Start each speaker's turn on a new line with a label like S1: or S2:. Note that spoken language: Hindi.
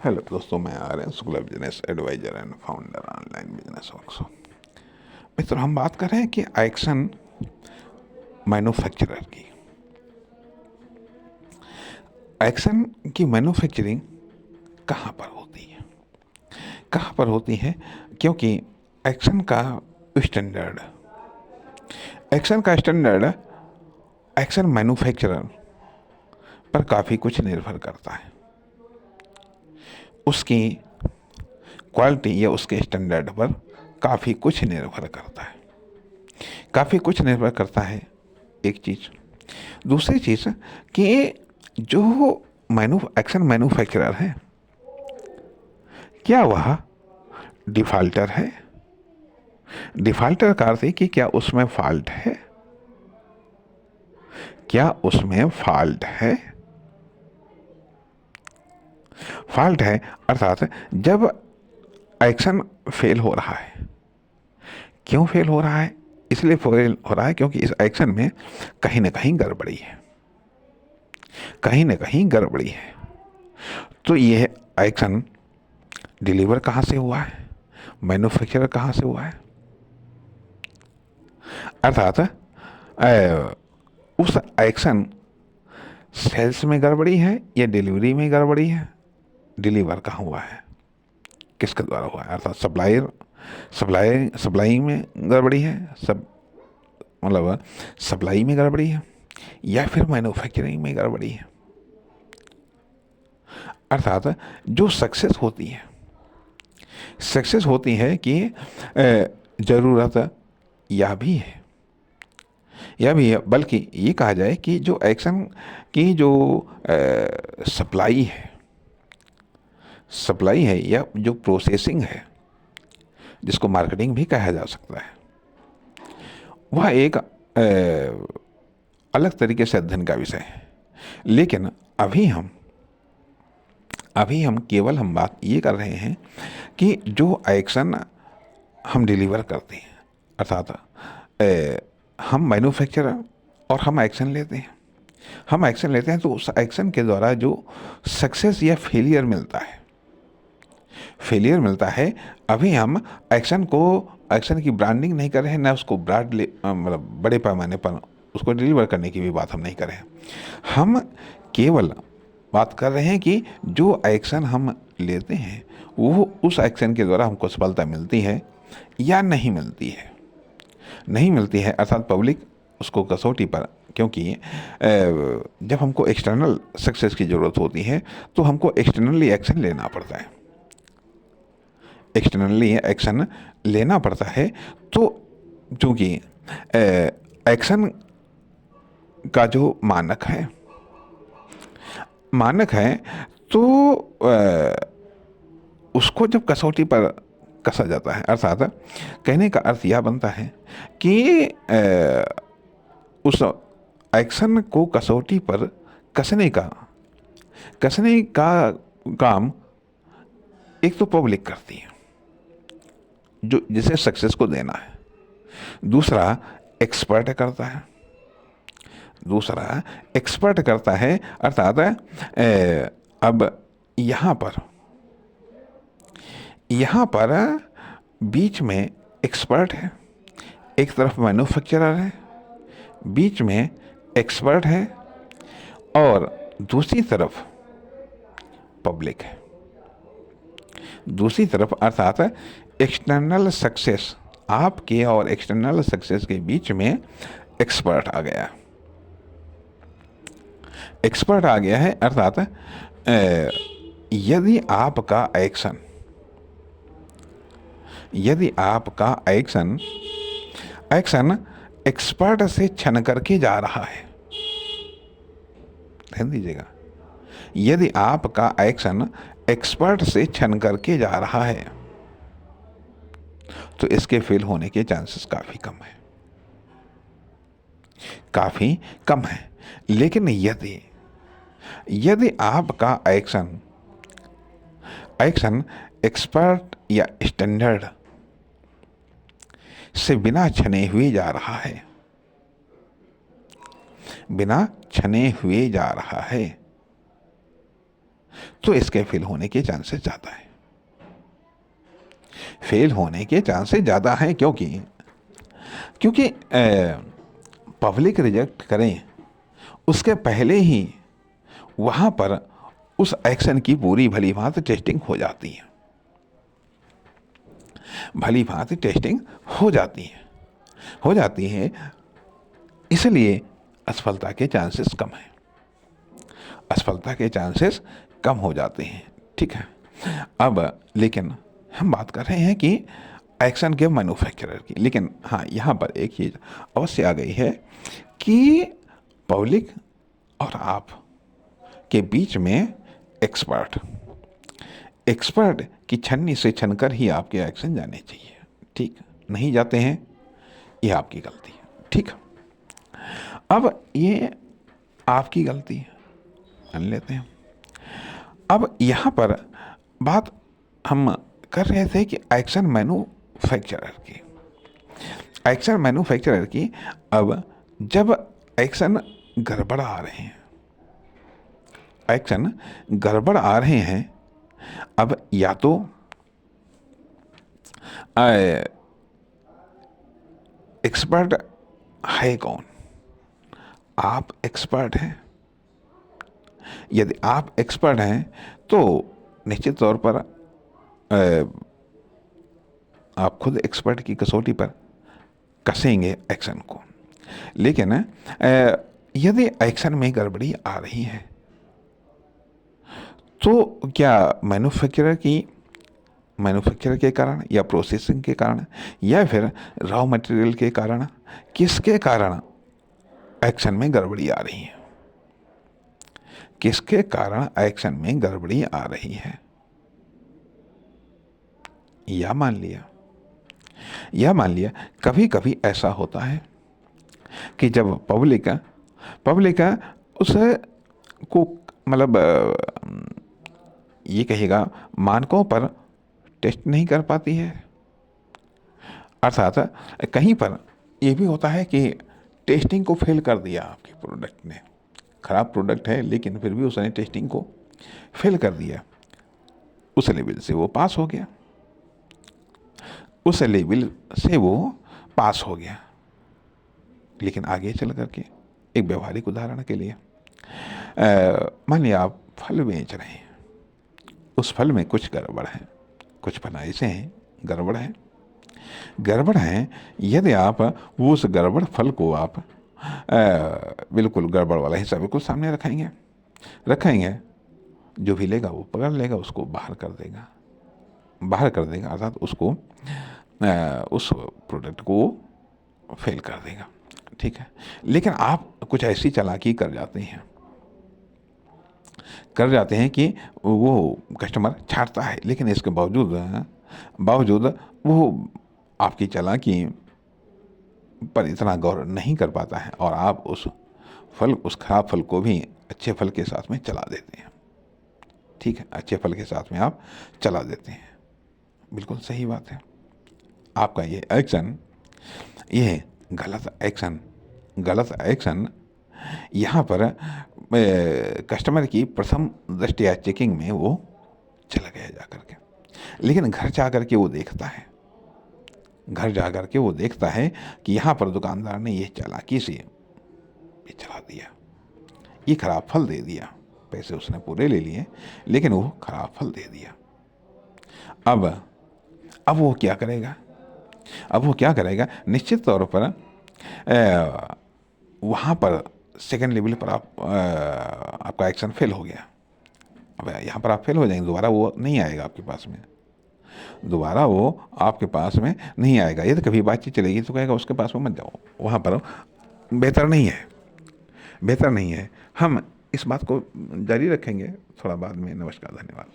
S1: हेलो दोस्तों, मैं Aryan Shukla, business advisor and founder online business workshop. मित्र, हम बात कर रहे हैं कि एक्शन मैन्युफैक्चरर की। एक्शन की मैन्युफैक्चरिंग कहाँ पर होती है? कहाँ पर होती है? क्योंकि एक्शन का स्टैंडर्ड एक्शन का स्टैंडर्ड एक्शन मैन्युफैक्चरर पर काफ़ी कुछ निर्भर करता है। उसकी क्वालिटी या उसके स्टैंडर्ड पर काफ़ी कुछ निर्भर करता है। काफ़ी कुछ निर्भर करता है, एक चीज़। दूसरी चीज़ कि जो एक्शन मैन्युफैक्चरर है, क्या वह डिफ़ॉल्टर है? डिफ़ॉल्टर का अर्थ है कि क्या उसमें फॉल्ट है? क्या उसमें फॉल्ट है? फॉल्ट है अर्थात जब एक्शन फेल हो रहा है। क्यों फेल हो रहा है? इसलिए फेल हो रहा है क्योंकि इस एक्शन में कहीं ना कहीं गड़बड़ी है। कहीं ना कहीं गड़बड़ी है। तो यह एक्शन डिलीवर कहाँ से हुआ है? मैन्युफैक्चरर कहाँ से हुआ है? अर्थात उस एक्शन सेल्स में गड़बड़ी है या डिलीवरी में गड़बड़ी है? डिलीवर कहाँ हुआ है? किसके द्वारा हुआ है? अर्थात सप्लाई में गड़बड़ी है, मतलब सप्लाई में गड़बड़ी है, या फिर मैन्युफैक्चरिंग में गड़बड़ी है। अर्थात जो सक्सेस होती है कि ज़रूरत यह भी है, बल्कि ये कहा जाए कि जो एक्शन की जो सप्लाई है या जो प्रोसेसिंग है, जिसको मार्केटिंग भी कहा जा सकता है, वह एक अलग तरीके से अध्ययन का विषय है। लेकिन अभी हम केवल बात ये कर रहे हैं कि जो एक्शन हम डिलीवर करते हैं, अर्थात हम मैन्युफैक्चरर और हम एक्शन लेते हैं। तो उस एक्शन के द्वारा जो सक्सेस या फेलियर मिलता है, अभी हम एक्शन की ब्रांडिंग नहीं कर रहे हैं, ना उसको मतलब बड़े पैमाने पर उसको डिलीवर करने की भी बात हम नहीं कर रहे हैं। हम केवल बात कर रहे हैं कि जो एक्शन हम लेते हैं, वो उस एक्शन के द्वारा हमको सफलता मिलती है या नहीं मिलती है। अर्थात पब्लिक उसको कसौटी पर, क्योंकि जब हमको एक्सटर्नल सक्सेस की ज़रूरत होती है तो हमको एक्सटर्नली एक्शन लेना पड़ता है। तो चूँकि एक्शन का जो मानक है, तो उसको जब कसौटी पर कसा जाता है, अर्थात कहने का अर्थ यह बनता है कि उस एक्शन को कसौटी पर कसने का काम एक तो पब्लिक करती है, जो जिसे सक्सेस को देना है। दूसरा एक्सपर्ट करता है। अर्थात अब यहाँ पर बीच में एक्सपर्ट है, एक तरफ मैन्युफैक्चरर है, बीच में एक्सपर्ट है, और दूसरी तरफ पब्लिक है। अर्थात एक्सटर्नल सक्सेस, आपके और एक्सटर्नल सक्सेस के बीच में एक्सपर्ट आ गया है। अर्थात यदि आपका एक्शन एक्सपर्ट से छन करके जा रहा है, ध्यान दीजिएगा, यदि आपका एक्शन एक्सपर्ट से छन करके जा रहा है तो इसके फेल होने के चांसेस काफ़ी कम है। लेकिन यदि आपका एक्शन एक्सपर्ट या स्टैंडर्ड से बिना छने हुए जा रहा है, तो इसके फेल होने के चांसेस ज़्यादा है। फेल होने के चांसेस ज़्यादा हैं, क्योंकि पब्लिक रिजेक्ट करें उसके पहले ही वहाँ पर उस एक्शन की पूरी भली भांति टेस्टिंग हो जाती है, भली भांति टेस्टिंग हो जाती है, इसलिए असफलता के चांसेस कम हैं, असफलता के चांसेस कम हो जाते हैं। ठीक है। अब लेकिन हम बात कर रहे हैं कि एक्शन के मैन्युफैक्चरर की, लेकिन हाँ, यहाँ पर एक चीज़ अवश्य आ गई है कि पब्लिक और आप के बीच में एक्सपर्ट की छन्नी से छनकर ही आपके एक्शन जाने चाहिए। ठीक, नहीं जाते हैं, ये आपकी गलती है। ठीक, अब ये आपकी गलती है, मान लेते हैं। अब यहाँ पर बात हम कर रहे थे कि एक्शन मैन्युफैक्चरर की। अब जब एक्शन गड़बड़ आ रहे हैं, अब या तो एक्सपर्ट है कौन? आप एक्सपर्ट हैं। यदि आप एक्सपर्ट हैं तो निश्चित तौर पर आप खुद एक्सपर्ट की कसौटी पर कसेंगे एक्शन को। लेकिन यदि एक्शन में गड़बड़ी आ रही है तो क्या मैन्युफैक्चरर के कारण या प्रोसेसिंग के कारण या फिर रॉ मटेरियल के कारण, किसके कारण एक्शन में गड़बड़ी आ रही है? किसके कारण एक्शन में गड़बड़ी आ रही है? या मान लिया कभी कभी ऐसा होता है कि जब पब्लिक उस को मतलब ये कहेगा मानकों पर टेस्ट नहीं कर पाती है। अर्थात कहीं पर ये भी होता है कि टेस्टिंग को फेल कर दिया, आपके प्रोडक्ट ने खराब प्रोडक्ट है लेकिन फिर भी उसने टेस्टिंग को फेल कर दिया, उस लेवल से वो पास हो गया, लेकिन आगे चल करके एक व्यवहारिक उदाहरण के लिए मान लिया आप फल बेच रहे हैं, उस फल में कुछ गड़बड़ है, कुछ फल ऐसे हैं गड़बड़ है। यदि आप वो उस गड़बड़ फल को आप बिल्कुल गड़बड़ वाला हिस्सा बिल्कुल सामने रखेंगे, जो भी लेगा वो पकड़ लेगा, उसको बाहर कर देगा, अर्थात उसको उस प्रोडक्ट को फेल कर देगा। ठीक है। लेकिन आप कुछ ऐसी चालाकी कर जाते हैं कि वो कस्टमर छांटता है, लेकिन इसके बावजूद वो आपकी चालाकी पर इतना गौर नहीं कर पाता है और आप उस खराब फल को भी अच्छे फल के साथ में चला देते हैं। ठीक है, अच्छे फल के साथ में आप चला देते हैं, बिल्कुल सही बात है। आपका ये गलत एक्शन यहाँ पर कस्टमर की प्रथम दृष्टया चेकिंग में वो चला गया जा करके, लेकिन घर जा करके वो देखता है कि यहाँ पर दुकानदार ने ये चालाकी से ये चला दिया, ये खराब फल दे दिया, पैसे उसने पूरे ले लिए लेकिन वो खराब फल दे दिया। अब वो क्या करेगा? निश्चित तौर पर वहाँ पर सेकेंड लेवल पर आपका एक्शन फेल हो गया। अब यहाँ पर आप फेल हो जाएंगे, दोबारा वो नहीं आएगा आपके पास में, यदि कभी बातचीत चलेगी तो कहेगा उसके पास में मत जाओ, वहाँ पर बेहतर नहीं है। हम इस बात को जारी रखेंगे थोड़ा बाद में। नमस्कार, धन्यवाद।